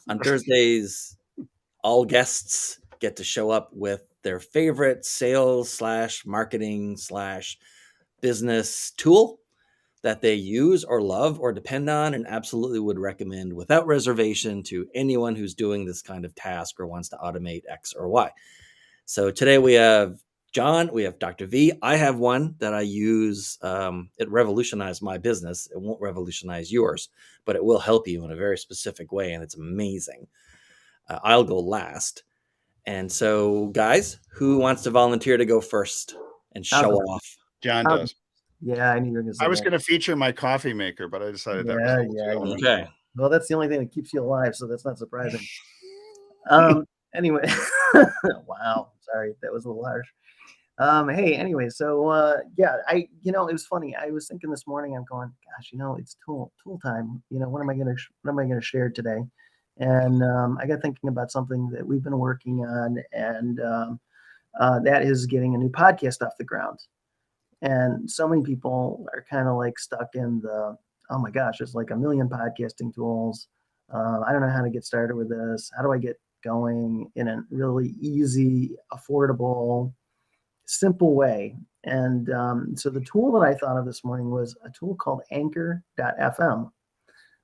On Thursdays, all guests get to show up with their favorite sales / marketing / business tool that they use or love or depend on, and absolutely would recommend without reservation to anyone who's doing this kind of task or wants to automate X or Y. So today we have John, we have Dr. V. I have one that I use. It revolutionized my business. It won't revolutionize yours, but it will help you in a very specific way, and it's amazing. I'll go last. And so, guys, who wants to volunteer to go first and show off? John does. Yeah, I knew you were going to say I was that. going to feature my coffee maker, but I decided that was okay. Well, that's the only thing that keeps you alive, so that's not surprising. Anyway, wow, sorry, that was a little harsh. Hey, anyway, so yeah, it was funny. I was thinking this morning, I'm going, gosh, it's tool time. What am I gonna share today? And I got thinking about something that we've been working on, and that is getting a new podcast off the ground. And so many people are kind of like stuck in the, oh my gosh, there's like a million podcasting tools. I don't know how to get started with this. How do I get going in a really easy, affordable, simple way? And so the tool that I thought of this morning was a tool called Anchor.fm,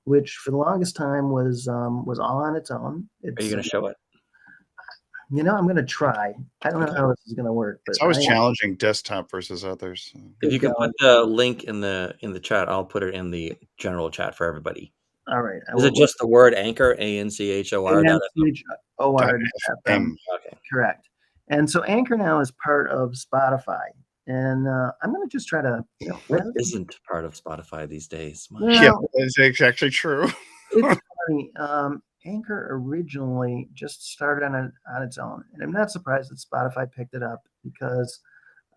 which for the longest time was all on its own. Are you going to show it? I'm going to try. I don't know how this is going to work. But it's always challenging desktop versus others. If you can put the link in the chat, I'll put it in the general chat for everybody. All right. Is it just the word Anchor, ANCHOR? ANCHOR.fm. Okay. Correct. And so Anchor now is part of Spotify. And I'm going to just try to... what isn't part of Spotify these days? Yeah, it's actually true. It's funny. Anchor originally just started on its own. And I'm not surprised that Spotify picked it up because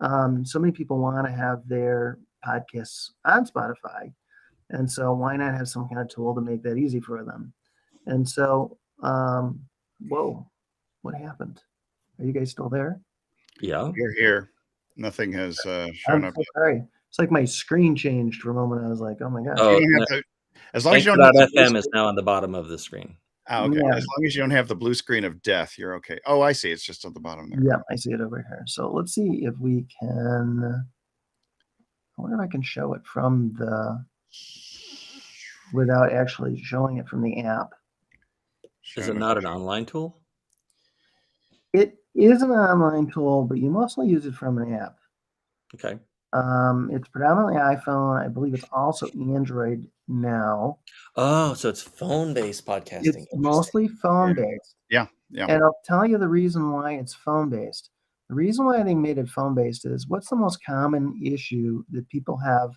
so many people want to have their podcasts on Spotify. And so why not have some kind of tool to make that easy for them? And so, whoa, what happened? Are you guys still there? Yeah. You're here. Nothing has shown up. Sorry. It's like my screen changed for a moment. I was like, oh my gosh. Oh, as long as you don't have FM is now on the bottom of the screen. Oh, okay. Yeah. As long as you don't have the blue screen of death, you're okay. Oh, I see. It's just at the bottom there. Yeah, I see it over here. So let's see if we can. I wonder if I can show it from without actually showing it from the app. Is it not an online tool? It is an online tool, but you mostly use it from an app. Okay. It's predominantly iPhone. I believe it's also Android now. Oh, so it's phone-based podcasting. It's mostly phone-based. Yeah. And I'll tell you the reason why it's phone-based. The reason why they made it phone-based is what's the most common issue that people have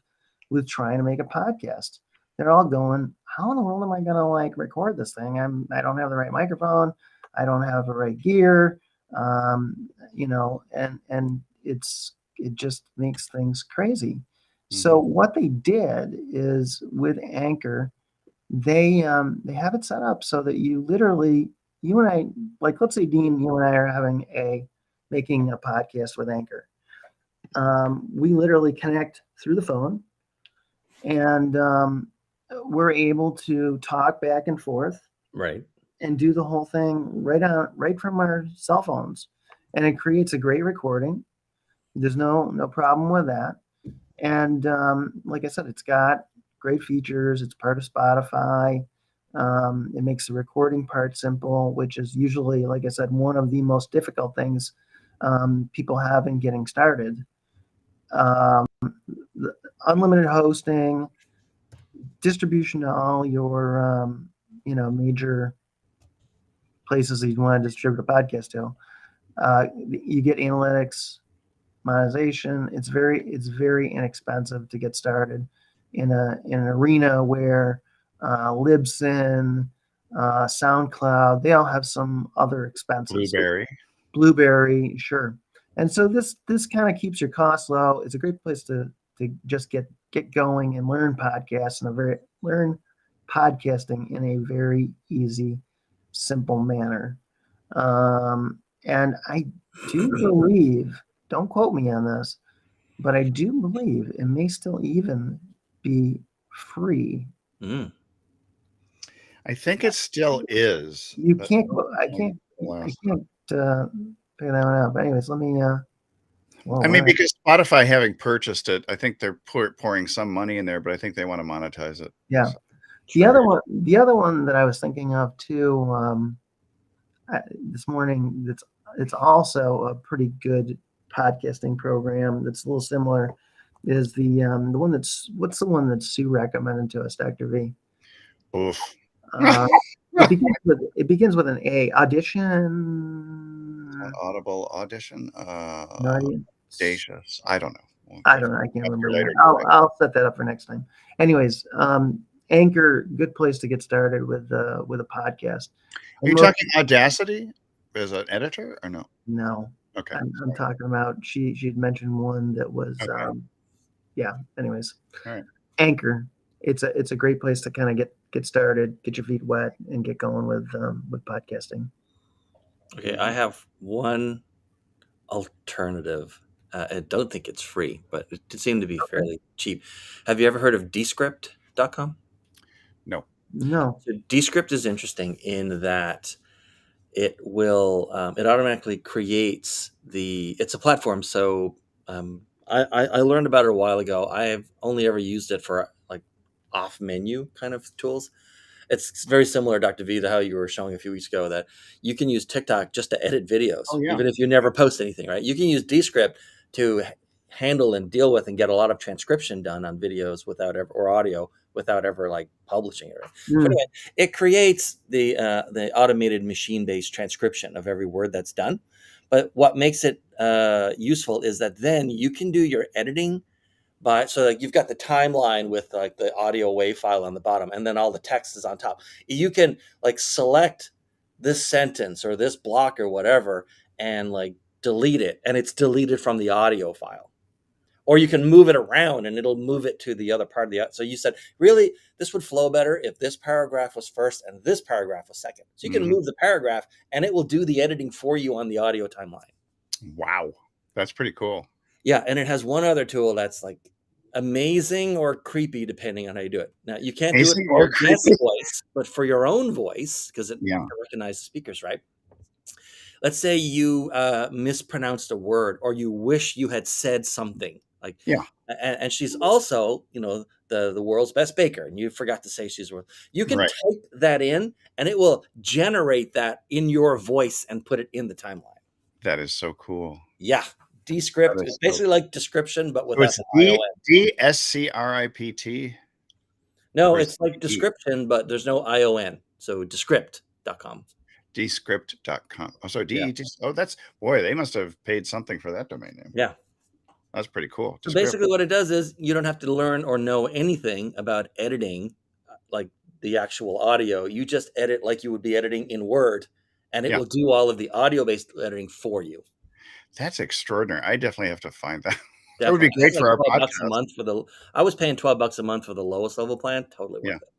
with trying to make a podcast? They're all going, how in the world am I going to record this thing? I don't have the right microphone. I don't have the right gear. And it just makes things crazy. Mm-hmm. So what they did is with Anchor, they have it set up so that you and I, like, let's say, Dean, you and I are making a podcast with Anchor. We literally connect through the phone, and we're able to talk back and forth, right, and do the whole thing right from our cell phones, and it creates a great recording. There's no problem with that, and like I said, it's got great features. It's part of Spotify. It makes the recording part simple, which is usually, like I said, one of the most difficult things people have in getting started. Unlimited hosting, distribution to all your major places that you want to distribute a podcast to. You get analytics, monetization. It's very inexpensive to get started in an arena where Libsyn, SoundCloud, they all have some other expenses. Blueberry, sure. And so this kind of keeps your costs low. It's a great place to just get going and learn podcasting in a very easy, simple manner. And I do believe, don't quote me on this, but I do believe it may still even be free. I think it still is. You but can't. I don't know I last. can't figure that one out. But anyways, let me. Well, I mean, wow. because Spotify having purchased it, I think they're pouring some money in there, but I think they want to monetize it. Yeah. So, The other one that I was thinking of too, this morning. It's also a pretty good podcasting program. That's a little similar. Is the one what's the one that Sue recommended to us, Dr. V? oof. Uh, it begins with an A. Audition. Audible Audition. No idea. Audacious. I don't know. We'll I get don't know. I can't up remember. here later. I'll set that up for next time. Anyways, Anchor, good place to get started with a podcast. Are you talking Audacity as an editor or no? No, Okay. I'm talking about she'd mentioned one that was Okay. yeah. Anyways, All right. Anchor. It's a great place to kind of get started, get your feet wet, and get going with podcasting. Okay, I have one alternative. I don't think it's free, but it seemed to be fairly cheap. Have you ever heard of Descript.com? No. No. So Descript is interesting in that it will it automatically creates it's a platform. So I learned about it a while ago. I have only ever used it for like off menu kind of tools. It's very similar, Dr. V, to how you were showing a few weeks ago that you can use TikTok just to edit videos, Oh, yeah. even if you never post anything, right? You can use Descript to handle and deal with and get a lot of transcription done on videos without ever, or audio without ever like publishing it. Right? So anyway, it creates the automated machine-based transcription of every word that's done. But what makes it useful is that then you can do your editing so like you've got the timeline with like the audio wave file on the bottom and then all the text is on top. You can like select this sentence or this block or whatever and like delete it, and it's deleted from the audio file. Or you can move it around and it'll move it to the other part of the. So you said, really, this would flow better if this paragraph was first and this paragraph was second. So you can move the paragraph and it will do the editing for you on the audio timeline. Wow. That's pretty cool. Yeah, and it has one other tool that's like amazing or creepy depending on how you do it. Now you can't do it for guest voice, but for your own voice, because it recognizes speakers, right? Let's say you mispronounced a word or you wish you had said something like, and she's also, the world's best baker, and you forgot to say she's world. You can type that in and it will generate that in your voice and put it in the timeline. That is so cool. Yeah. Descript is basically like description, but without Descript. No, it's like description, but there's no ION. So Descript.com. Descript.com. Oh, so that's they must have paid something for that domain name. Yeah. That's pretty cool. So basically what it does is you don't have to learn or know anything about editing, like the actual audio. You just edit like you would be editing in Word, and it will do all of the audio-based editing for you. That's extraordinary. I definitely have to find that. That would be great for our podcast. A month I was paying $12 a month for the lowest level plan. Totally worth it.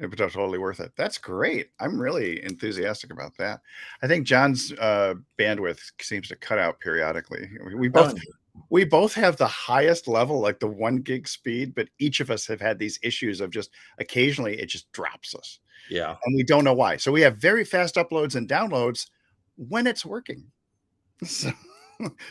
It was totally worth it. That's great. I'm really enthusiastic about that. I think John's bandwidth seems to cut out periodically. We both have the highest level, like the 1 gig speed, but each of us have had these issues of just occasionally it just drops us. Yeah. And we don't know why. So we have very fast uploads and downloads when it's working.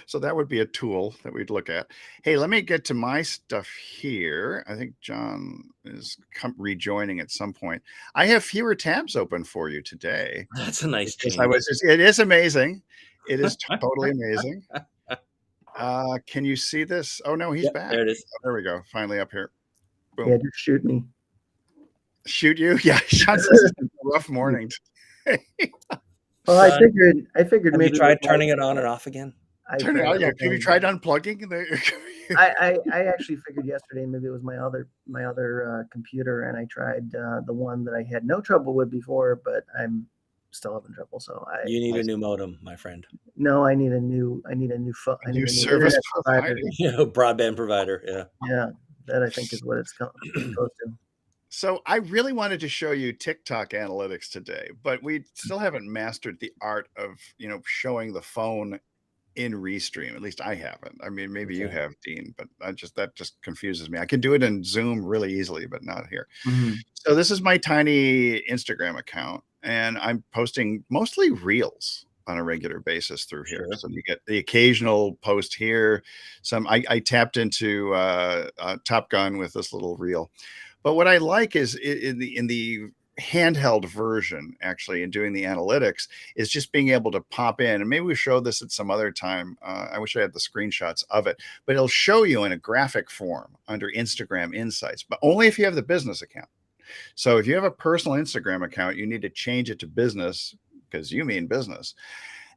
So that would be a tool that we'd look at. Hey, let me get to my stuff here. I think John is rejoining at some point. I have fewer tabs open for you today. That's a nice change. It is amazing. It is totally amazing. Can you see this? Oh, no, he's back. There it is. Oh, there we go. Finally up here. Boom. Yeah, just shoot me. Shoot you? Yeah, John says it's a rough morning. Well, I figured Have maybe you tried turning it on and off again? Turn it on. Yeah. Have you tried unplugging? I actually figured yesterday maybe it was my other computer, and I tried the one that I had no trouble with before, but I'm still having trouble. So you need a new modem, my friend. No, I need a new phone. I need a new service provider. Broadband provider. Yeah. Yeah, that I think is what it's close to. So I really wanted to show you TikTok analytics today, but we still haven't mastered the art of, showing the phone in Restream. At least I haven't. I mean, maybe you Okay. have, Dean, but that just confuses me. I can do it in Zoom really easily, but not here. Mhm. So this is my tiny Instagram account, and I'm posting mostly reels on a regular basis through here. Sure. So you get the occasional post here. I tapped into Top Gun with this little reel, but what I like is in the handheld version, actually, and doing the analytics, is just being able to pop in, and maybe we show this at some other time. I wish I had the screenshots of it, but it'll show you in a graphic form under Instagram Insights, but only if you have the business account. So if you have a personal Instagram account, you need to change it to business because you mean business.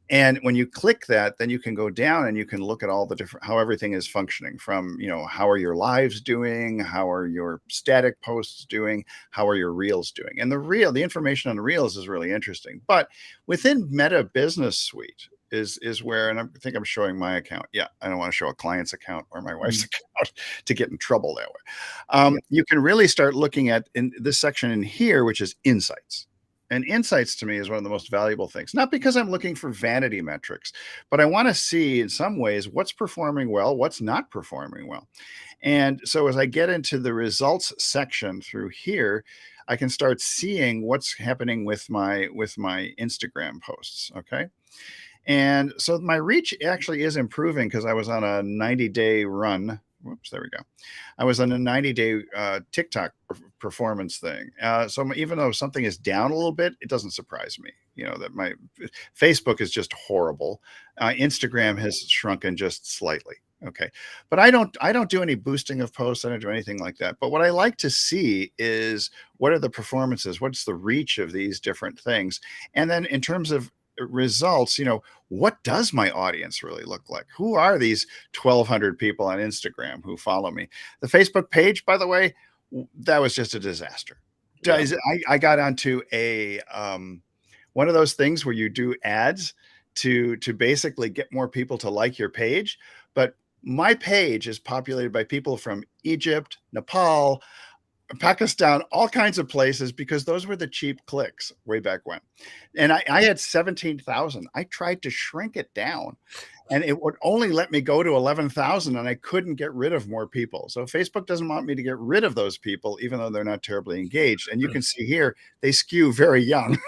And when you click that, then you can go down and you can look at all the different, how everything is functioning, from, how are your lives doing? How are your static posts doing? How are your reels doing? And the information on the reels is really interesting. But within Meta Business Suite is where, and I think I'm showing my account. Yeah, I don't want to show a client's account or my wife's account to get in trouble that way. Yeah. You can really start looking at in this section in here, which is insights. And insights to me is one of the most valuable things, not because I'm looking for vanity metrics, but I want to see in some ways what's performing well, what's not performing well. And so as I get into the results section through here, I can start seeing what's happening with my Instagram posts. Okay. And so my reach actually is improving because I was on a 90-day run. Whoops, there we go. I was on a 90-day TikTok performance thing. So even though something is down a little bit, it doesn't surprise me. That my Facebook is just horrible. Instagram has shrunken just slightly. Okay. But I don't do any boosting of posts. I don't do anything like that. But what I like to see is what are the performances? What's the reach of these different things? And then in terms of results, what does my audience really look like? Who are these 1,200 people on Instagram who follow me? The Facebook page, by the way, that was just a disaster. Yeah. I got onto a one of those things where you do ads to basically get more people to like your page, but my page is populated by people from Egypt, Nepal, Pakistan, all kinds of places, because those were the cheap clicks way back when. And I had 17,000. I tried to shrink it down and it would only let me go to 11,000, and I couldn't get rid of more people. So Facebook doesn't want me to get rid of those people, even though they're not terribly engaged. And you can see here, they skew very young.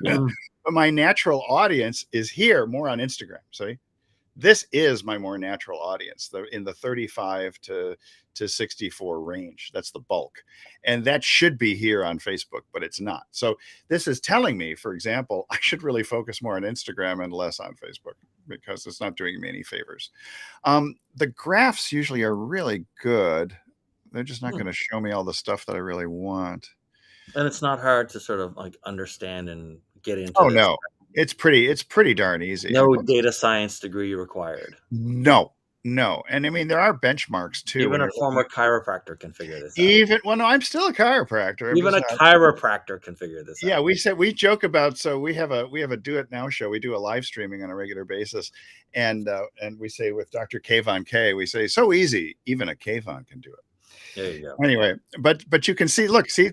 Mhm. But my natural audience is here more on Instagram. See? This is my more natural audience, in the 35 to 64 range. That's the bulk. And that should be here on Facebook, but it's not. So this is telling me, for example, I should really focus more on Instagram and less on Facebook, because it's not doing me any favors. The graphs usually are really good. They're just not going to show me all the stuff that I really want. And it's not hard to sort of like understand and get into Oh, this. no. It's pretty darn easy. No data science degree required. No. And I mean, there are benchmarks too. Even a former chiropractor can figure this out. Well, no, I'm still a chiropractor. Even a chiropractor can figure this out. Yeah, we joke about, so we have a Do It Now show. We do a live streaming on a regular basis. And we say with Dr. Kayvon K, we say, so easy, even a Kayvon can do it. There you go. Anyway, but you can see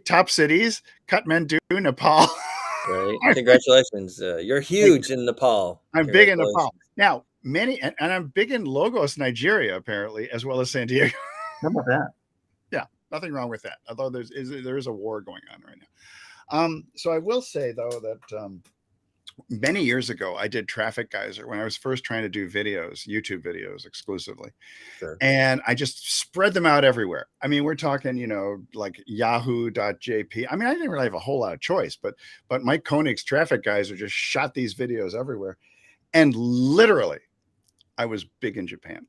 top cities, Kathmandu, Nepal. Right. Congratulations. You're huge in Nepal. I'm big in Nepal. Now, and I'm big in Lagos, Nigeria, apparently, as well as San Diego. How about that? Yeah, nothing wrong with that. Although there is a war going on right now. So I will say, though, that many years ago, I did Traffic Geyser when I was first trying to do YouTube videos exclusively. Sure. And I just spread them out everywhere. I mean, we're talking, like yahoo.jp. I mean, I didn't really have a whole lot of choice, but Mike Koenig's Traffic Geyser just shot these videos everywhere. And literally, I was big in Japan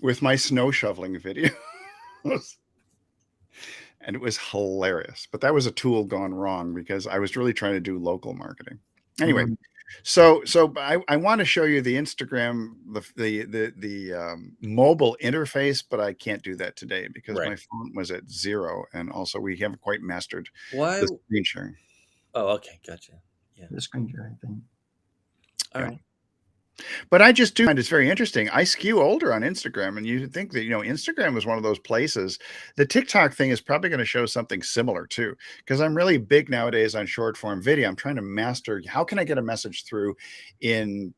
with my snow shoveling video. And it was hilarious. But that was a tool gone wrong, because I was really trying to do local marketing. Anyway, so I want to show you the Instagram, the mobile interface, but I can't do that today because my phone was at 0, and also we haven't quite mastered the screen sharing. Oh, okay, gotcha. Yeah, the screen sharing thing. All right. But I just do find it's very interesting. I skew older on Instagram, and you think that, Instagram was one of those places. The TikTok thing is probably going to show something similar too, because I'm really big nowadays on short form video. I'm trying to master, how can I get a message through in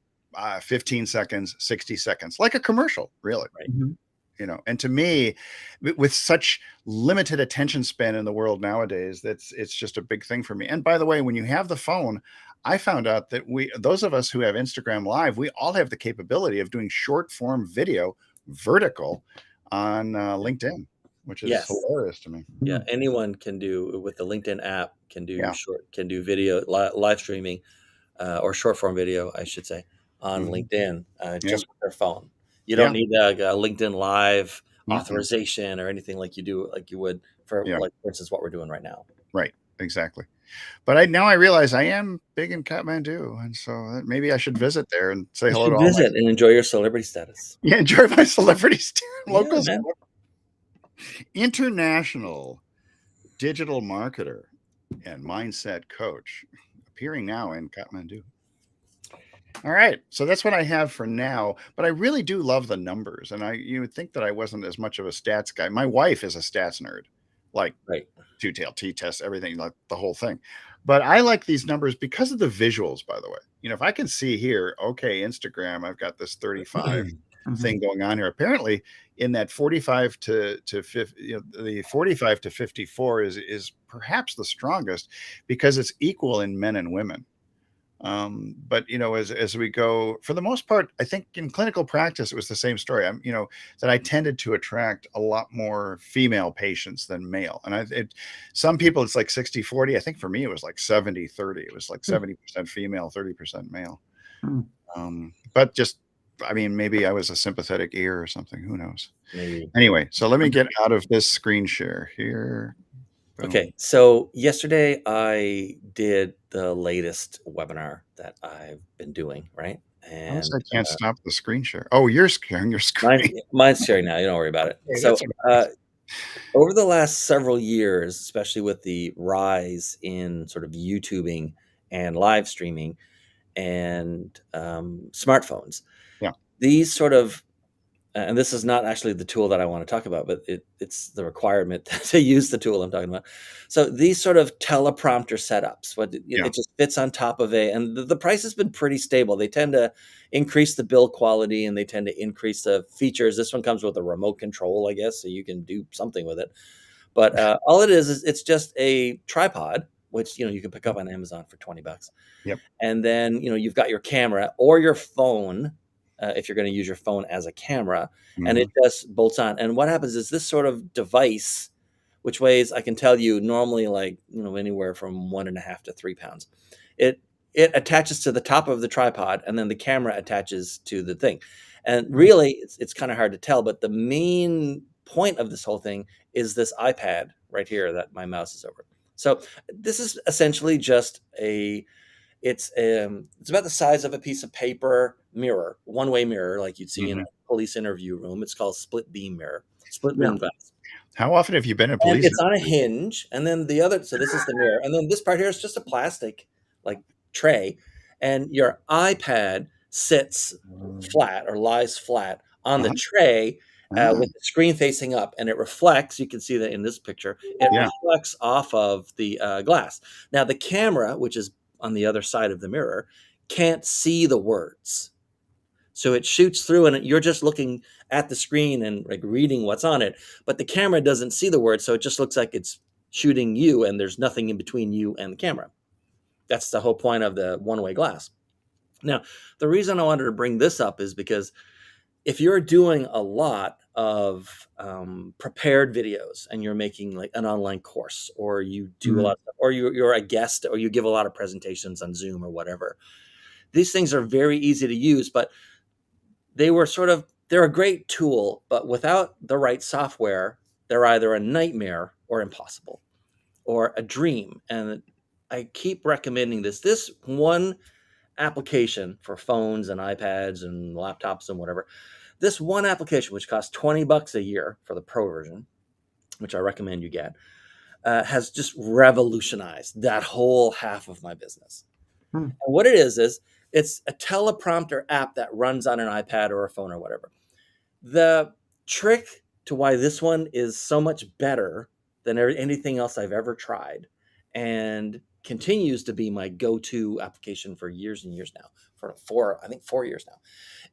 15 seconds, 60 seconds, like a commercial, really. Right. Mhm. You know, and to me, with such limited attention span in the world nowadays, it's just a big thing for me. And by the way, when you have the phone, I found out that those of us who have Instagram Live, we all have the capability of doing short form video vertical on LinkedIn, which is Yes. hilarious to me. Yeah, anyone can do with the LinkedIn app can do video live streaming or short form video, I should say, on Mhm. LinkedIn Yeah. just with their phone. You Yeah. don't need a LinkedIn Live Mhm. authorization or anything like you would for Yeah. like for instance what we're doing right now. Right. Exactly. But now I realize I am big in Kathmandu, and so maybe I should visit there and say You hello should to all my visit and enjoy your celebrity status. enjoy my celebrities, Yeah, locals. man. International digital marketer and mindset coach, appearing now in Kathmandu. All right, so that's what I have for now. But I really do love the numbers, and you would think that I wasn't as much of a stats guy. My wife is a stats nerd, like Right. two-tailed t-test, everything, like the whole thing. But I like these numbers because of the visuals. By the way, if I can see here, okay, Instagram, I've got this 35 thing going on here. Apparently, in that 45 to 50, the 45 to 54 is perhaps the strongest because it's equal in men and women. But as we go, for the most part, I think in clinical practice, it was the same story. That I tended to attract a lot more female patients than male. And some people, it's like 60-40. I think for me, it was like 70-30. It was like 70% female, 30% male. But just, maybe I was a sympathetic ear or something. Who knows? Maybe. Anyway, so let me get out of this screen share here. Boom. Okay, so yesterday I did the latest webinar that I've been doing, right? And I can't stop the screen share. Oh, you're sharing your screen. mine's sharing now. You don't worry about it. Okay, So, that's over the last several years, especially with the rise in sort of YouTubing and live streaming and smartphones, Yeah. these sort of and this is not actually the tool that I want to talk about, but it's the requirement to use the tool I'm talking about. So these sort of teleprompter setups, it just fits on top of and the price has been pretty stable. They tend to increase the build quality and they tend to increase the features. This one comes with a remote control, I guess, so you can do something with it. But all it is it's just a tripod, which you can pick up on Amazon for $20. Yep. And then you've got your camera or your phone. If you're going to use your phone as a camera, and it just bolts on. And what happens is this sort of device, which weighs, I can tell you, normally like anywhere from 1.5 to 3 pounds, it attaches to the top of the tripod, and then the camera attaches to the thing. And really, it's kind of hard to tell, but the main point of this whole thing is this iPad right here that my mouse is over. So this is essentially just it's about the size of a piece of paper mirror, one-way mirror, like you'd see in a police interview room. It's called split beam mirror, split beam glass. How often have you been in police? And it's on a hinge, and then so this is the mirror, and then this part here is just a plastic like tray, and your iPad sits flat or lies flat on the tray with the screen facing up, and it reflects. You can see that in this picture. It reflects off of the glass. Now the camera, which is on the other side of the mirror, can't see the words. So it shoots through and you're just looking at the screen and like reading what's on it, but the camera doesn't see the words. So it just looks like it's shooting you and there's nothing in between you and the camera. That's the whole point of the one-way glass. Now, the reason I wanted to bring this up is because if you're doing a lot of prepared videos and you're making like an online course, or you do a lot of stuff, or you're a guest, or you give a lot of presentations on Zoom or whatever, these things are very easy to use, but they're a great tool, but without the right software, they're either a nightmare or impossible or a dream. And I keep recommending this one application for phones and iPads and laptops and whatever. This one application, which costs $20 a year for the pro version, which I recommend you get, has just revolutionized that whole half of my business. And what it is it's a teleprompter app that runs on an iPad or a phone or whatever. The trick to why this one is so much better than anything else I've ever tried, and continues to be my go-to application for years and years now, for I think 4 years now,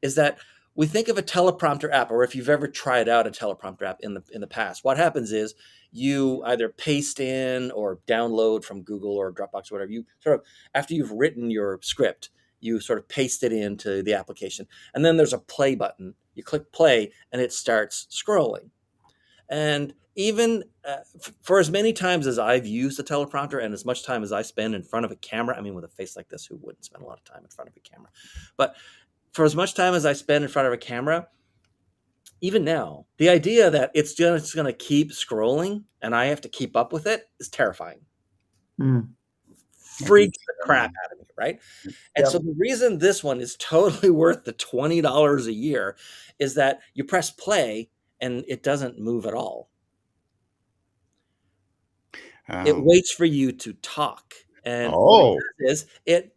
is that we think of a teleprompter app, or if you've ever tried out a teleprompter app in the past, what happens is you either paste in or download from Google or Dropbox or whatever. You sort of, after you've written your script, you sort of paste it into the application, and then there's a play button. You click play, and it starts scrolling. And even for as many times as I've used a teleprompter and as much time as I spend in front of a camera, I mean, with a face like this, who wouldn't spend a lot of time in front of a camera? But for as much time as I spend in front of a camera, even now, the idea that it's just going to keep scrolling and I have to keep up with it is terrifying. Freaks the crap out of me, right? And so the reason this one is totally worth the $20 a year is that you press play and it doesn't move at all. It waits for you to talk. And what it does is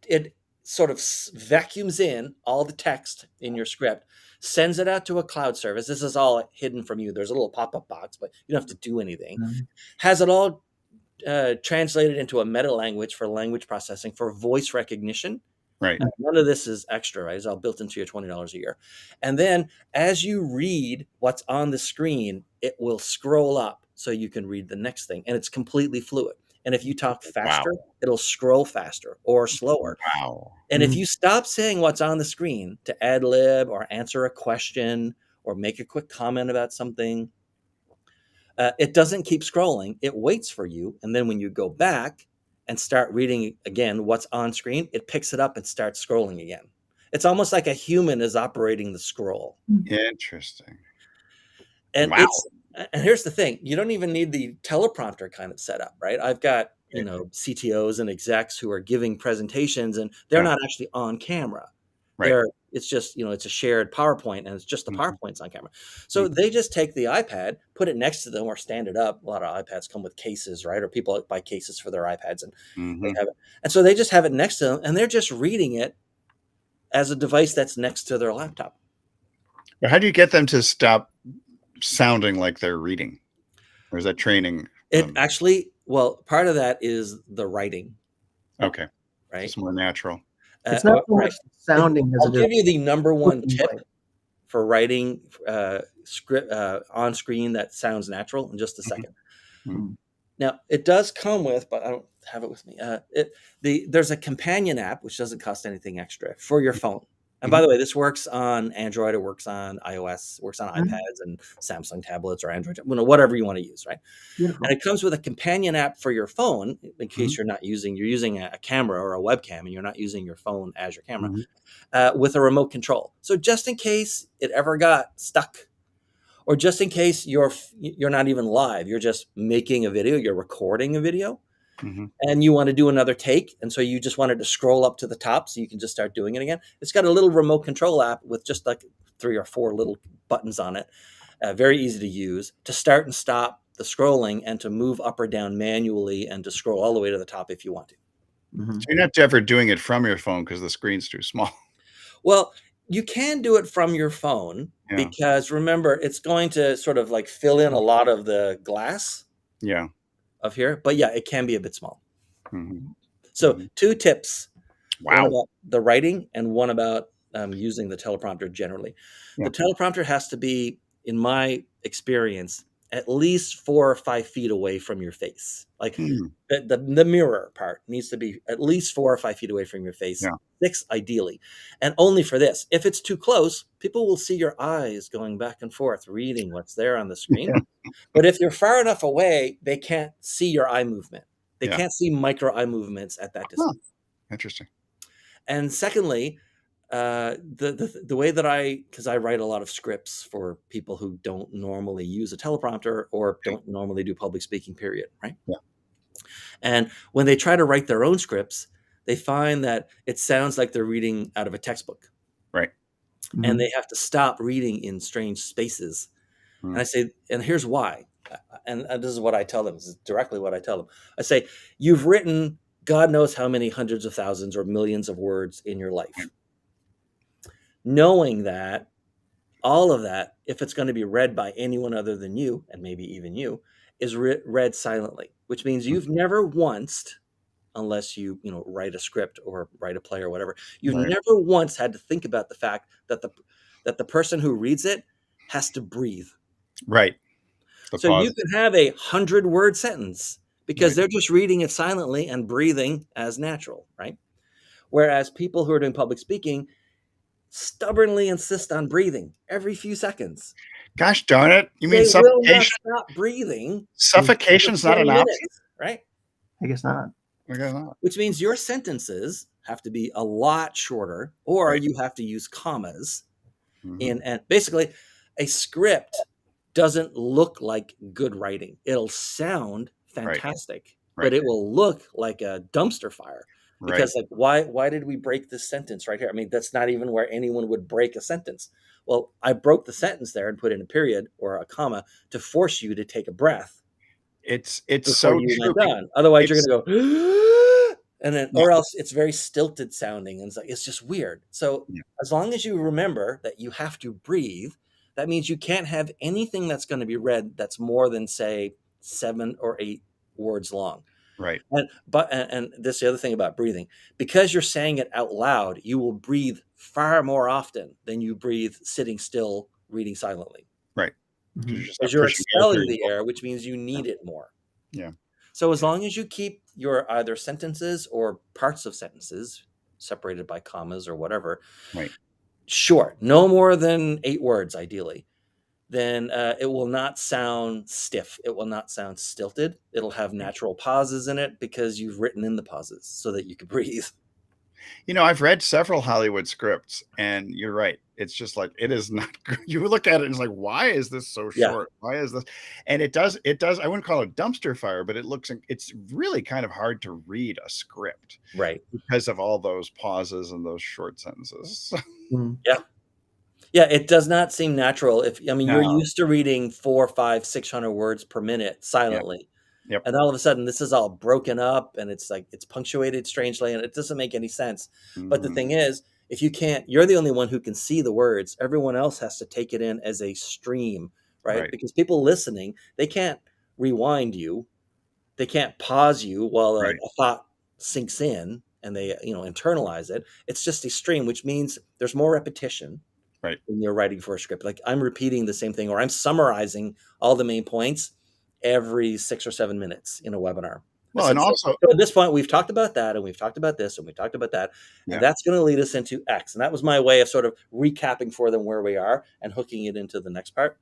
it sort of vacuums in all the text in your script, sends it out to a cloud service. This is all hidden from you. There's a little pop-up box, but you don't have to do anything. Has it all translated into a meta language for language processing for voice recognition. Right. None of this is extra, right? It's all built into your $20 a year. And then as you read what's on the screen, it will scroll up so you can read the next thing. And it's completely fluid. And if you talk faster, it'll scroll faster or slower. And if you stop saying what's on the screen to ad lib or answer a question or make a quick comment about something, it doesn't keep scrolling. It waits for you. And then when you go back and start reading again what's on screen, it picks it up and starts scrolling again. It's almost like a human is operating the scroll. Interesting. And and here's the thing, you don't even need the teleprompter kind of setup, right? I've got, CTOs and execs who are giving presentations and they're not actually on camera. Right. It's just, it's a shared PowerPoint and it's just the PowerPoint's on camera. So they just take the iPad, put it next to them or stand it up. A lot of iPads come with cases, right? Or people buy cases for their iPads and they have it. And so they just have it next to them and they're just reading it as a device that's next to their laptop. But how do you get them to stop sounding like they're reading? Or is that training? It actually, part of that is the writing. Okay. Right. It's more natural. It's not so much sounding as I'll give you the number one tip for writing script on screen that sounds natural in just a second. Now, it does come with, but I don't have it with me. There's a companion app, which doesn't cost anything extra for your phone. And by the way, this works on Android, it works on iOS, it works on iPads and Samsung tablets or Android, whatever you want to use, right? Beautiful. And it comes with a companion app for your phone in case you're using a camera or a webcam and you're not using your phone as your camera with a remote control. So just in case it ever got stuck, or just in case you're not even live, you're just making a video, you're recording a video. And you want to do another take. And so you just wanted to scroll up to the top so you can just start doing it again. It's got a little remote control app with just like 3 or 4 little buttons on it. Very easy to use to start and stop the scrolling and to move up or down manually and to scroll all the way to the top if you want to. So you're not ever doing it from your phone because the screen's too small. Well, you can do it from your phone because remember, it's going to sort of like fill in a lot of the glass. Of here, but it can be a bit small. So 2 tips. One about the writing and one about using the teleprompter generally. The teleprompter has to be, in my experience, at least 4 or 5 feet away from your face. Like the mirror part needs to be at least 4 or 5 feet away from your face. 6 ideally. And only for this. If it's too close, people will see your eyes going back and forth, reading what's there on the screen. But if you're far enough away, they can't see your eye movement. They can't see micro eye movements at that distance. Interesting. And secondly, the way that because I write a lot of scripts for people who don't normally use a teleprompter or don't normally do public speaking, period, right? And when they try to write their own scripts, they find that it sounds like they're reading out of a textbook. Right. And they have to stop reading in strange spaces. And I say, and here's why. And this is what I tell them. This is directly what I tell them. I say, you've written God knows how many hundreds of thousands or millions of words in your life. Knowing that all of that, if it's going to be read by anyone other than you, and maybe even you, is read silently, which means you've never once unless you write a script or write a play or whatever. You've Right. never once had to think about the fact that the person who reads it has to breathe. Right. The So you pause. can have a 100-word sentence because Right. they're just reading it silently and breathing as natural, right? Whereas people who are doing public speaking stubbornly insist on breathing every few seconds. Gosh darn it. You mean They will not suffocation? stop breathing for Suffocation's not 20 an option? minutes, right? I guess not. I guess not. Which means your sentences have to be a lot shorter, or Right. you have to use commas. Mhm. And basically, a script doesn't look like good writing. It'll sound fantastic, Right. but it will look like a dumpster fire. Right. Because like, why did we break this sentence right here? I mean, that's not even where anyone would break a sentence. Well, I broke the sentence there and put in a period or a comma to force you to take a breath It's before so you true. went done. Otherwise, It's you're going to go, and then, Yeah. or else it's very stilted sounding, and it's just weird. So Yeah. as long as you remember that you have to breathe, that means you can't have anything that's going to be read that's more than, say, 7 or 8 words long. Right. And this is the other thing about breathing. Because you're saying it out loud, you will breathe far more often than you breathe sitting still reading silently. Right. Mhm. You're just Because you're pushing air expelling through the your air, which means you need it more. Yeah. So as long as you keep your either sentences or parts of sentences separated by commas or whatever, Right. short, no more than 8 words ideally, then it will not sound stiff. It will not sound stilted. It'll have natural pauses in it because you've written in the pauses so that you can breathe. I've read several Hollywood scripts, and you're right. It's just like, it is not good. You look at it and it's like, why is this so Yeah. short? Why is this? And it does, I wouldn't call it dumpster fire, but it's really kind of hard to read a script Right. because of all those pauses and those short sentences. Mhm. Yeah, it does not seem natural. You're No. used to reading 400, 500, 600 words per minute silently. Yep. And all of a sudden this is all broken up and it's punctuated strangely and it doesn't make any sense. But the Mhm. thing is, if you can't, you're the only one who can see the words. Everyone else has to take it in as a stream, right? Right. Because people listening, they can't rewind you. They can't pause you while Right. a thought sinks in and they, internalize it. It's just a stream, which means there's more repetition. Right. When you're writing for a script. Like I'm repeating the same thing or I'm summarizing all the main points every 6 or 7 minutes in a webinar. Well, and also, so at this point, we've talked about that and we've talked about this and we talked about that. Yeah. And that's going to lead us into X. And that was my way of sort of recapping for them where we are and hooking it into the next part.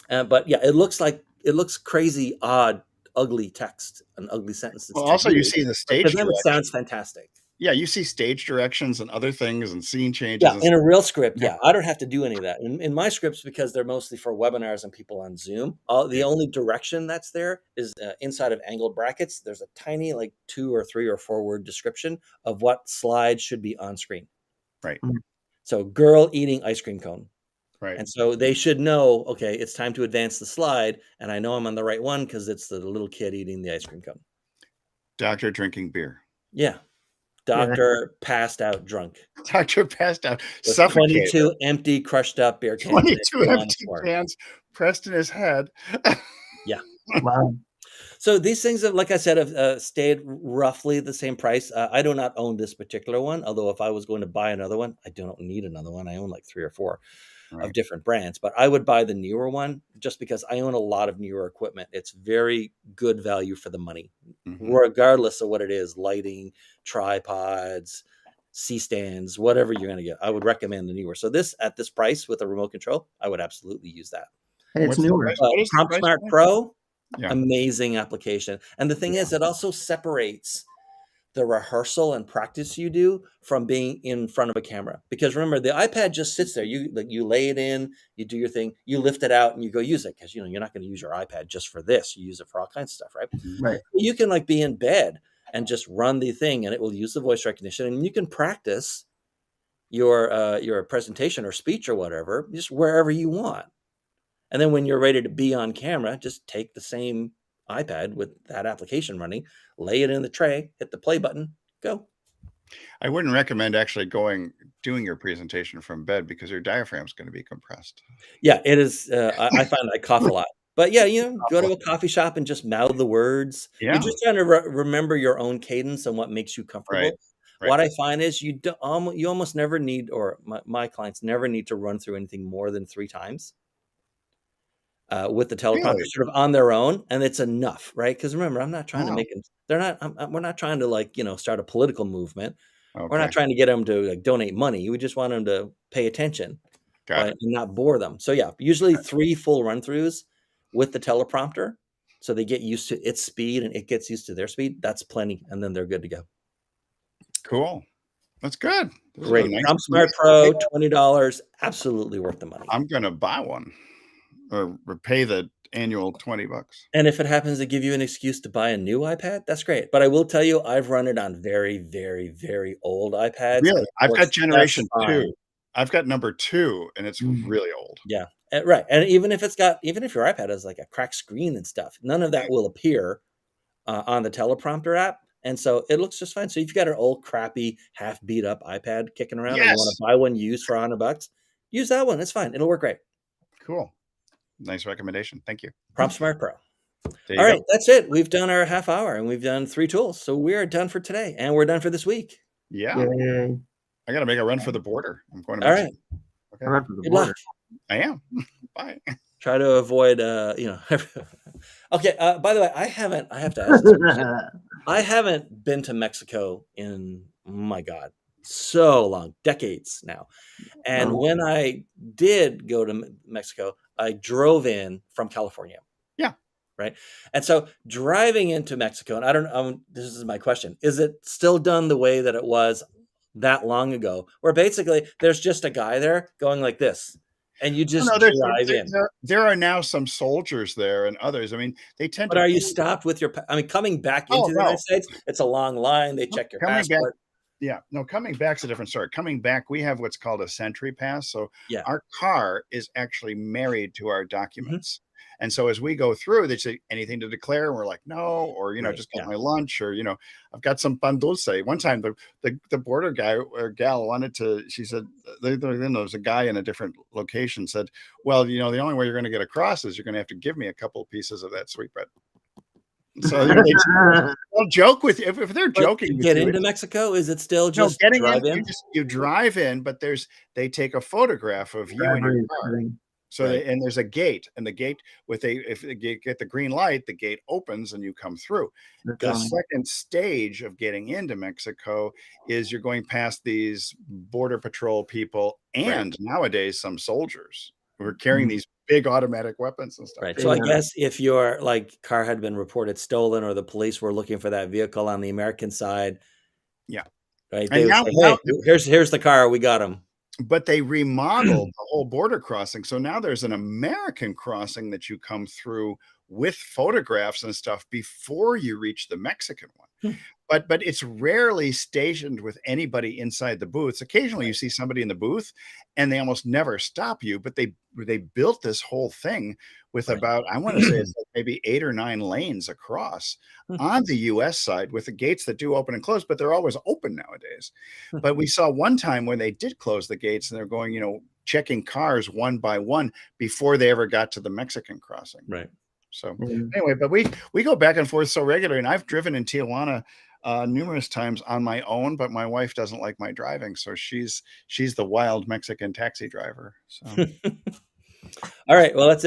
But yeah, it looks crazy, odd, ugly text and ugly sentences. well, to also you read, see the but stage for them, it direction. sounds fantastic. Yeah, you see stage directions and other things and scene changes. Yeah, and in a real script, Yeah. I don't have to do any of that. In my scripts, because they're mostly for webinars and people on Zoom, the Yeah. only direction that's there is inside of angled brackets. There's a tiny 2 or 3 or 4 word description of what slide should be on screen. Right. So girl eating ice cream cone. Right. And so they should know, okay, it's time to advance the slide. And I know I'm on the right one because it's the little kid eating the ice cream cone. Doctor drinking beer. Yeah. Doctor passed out drunk. Doctor passed out, With suffocated. 22 empty, crushed up beer cans. 22 on the empty floor. cans pressed in his head. Wow. So these things have, like I said, have stayed roughly the same price. I do not own this particular one, although if I was going to buy another one, I don't need another one. I own 3 or 4 of Right. different brands, but I would buy the newer one just because I own a lot of newer equipment. It's very good value for the money, Mhm. regardless of what it is, lighting, tripods, C-stands, whatever you're going to get. I would recommend the newer. So this, at this price with a remote control, I would absolutely use that. And it's What's the newer. price? What is the Prompt price Smart point? Pro, Yeah. amazing application. And the thing is, it also separates the rehearsal and practice you do from being in front of a camera. Because remember, the iPad just sits there. You lay it in, you do your thing, you lift it out, and you go use it. Because you're not going to use your iPad just for this. You use it for all kinds of stuff, right? Right. You can be in bed and just run the thing, and it will use the voice recognition, and you can practice your presentation or speech or whatever just wherever you want. And then when you're ready to be on camera, just take the same iPad with that application running, lay it in the tray, hit the play button, go. I wouldn't recommend actually doing your presentation from bed because your diaphragm's going to be compressed. Yeah, it is. I find I cough a lot. But yeah, go to a coffee shop and just mouth the words. You're Yeah. just trying to remember your own cadence and what makes you Right. comfortable. Right. What I find is you almost never need, or my clients never need to run through anything more than 3 times with the teleprompter Really? sort of on their own, and it's enough, right? Because remember, I'm not trying to Wow. make them. They're not. We're not trying to start a political movement. We're not Okay. trying to get them to donate money. We just want them to pay attention, Got and it. not bore them. So yeah, usually 3 full run throughs with the teleprompter, so they get used to its speed and it gets used to their speed. That's plenty, and then they're good to go. Cool. That's good. This is a Great. nice PromptSmart Pro, $20, absolutely worth the money. I'm gonna buy one or pay the annual $20. And if it happens to give you an excuse to buy a new iPad, that's great. But I will tell you, I've run it on very, very, very old iPads. Really? It I've works got just generation fine. 2. I've got number 2, and it's Mm. really old. Yeah, right. And even if your iPad has like a cracked screen and stuff, none of that will appear on the teleprompter app. And so it looks just fine. So if you've got an old, crappy, half beat up iPad kicking around and you want Yes. to buy one used for $100, use that one. It's fine. It'll work great. Cool. Nice recommendation. Thank you. PromptSmart Pro. There All you right, go. that's it. We've done our half hour and we've done 3 tools. So we are done for today and we're done for this week. Yeah. Yay. I got to make a run for the border. I'm going to All Mexico. right. Okay. Run for the Good border. luck. I am. Bye. Try to avoid, Okay. By the way, I have to ask this question. I haven't been to Mexico in, my God, so long, decades now. And Oh. when I did go to Mexico, I drove in from California. Yeah. Right. And so driving into Mexico, and I don't know, this is my question. Is it still done the way that it was that long ago, where basically there's just a guy there going like this, and you just drive in? There are now some soldiers there and others. I mean, they tend But to. are you stopped with your? I mean, coming back into the no. United States, it's a long line. They check your Coming back, passport. yeah, no, coming back's a different story. Coming back, we have what's called a Sentry Pass. So Yeah. our car is actually married to our documents. And so as we go through, they say, anything to declare? And we're like, no, or, Right, just got yeah. my lunch, or, I've got some pan dulce. One time the border guy or gal wanted to, she said, there was a guy in a different location said, well, the only way you're going to get across is you're going to have to give me a couple of pieces of that sweetbread. So they'll joke with you. If they're joking with get you, into Mexico, is it still no, just getting drive in, in? you drive in, but they take a photograph of you in your car. So Right. and there's a gate, and the gate if you get the green light, the gate opens and you come through. The second stage of getting into Mexico is you're going past these border patrol people and nowadays some soldiers who are carrying these big automatic weapons and stuff. Right. So I guess if your car had been reported stolen or the police were looking for that vehicle on the American side, yeah, right. And They now, would say, hey, here's the car. We got him. But they remodeled the whole border crossing. So now there's an American crossing that you come through with photographs and stuff before you reach the Mexican one. But it's rarely stationed with anybody inside the booths. Occasionally you see somebody in the booth and they almost never stop you, but they built this whole thing with about, I want to say it's like maybe 8 or 9 lanes across on the US side with the gates that do open and close, but they're always open nowadays. But we saw one time when they did close the gates and they're going, checking cars one by one before they ever got to the Mexican crossing. Right. So anyway, but we go back and forth so regularly, and I've driven in Tijuana numerous times on my own, but my wife doesn't like my driving, so she's the wild Mexican taxi driver. So all right, well, that's it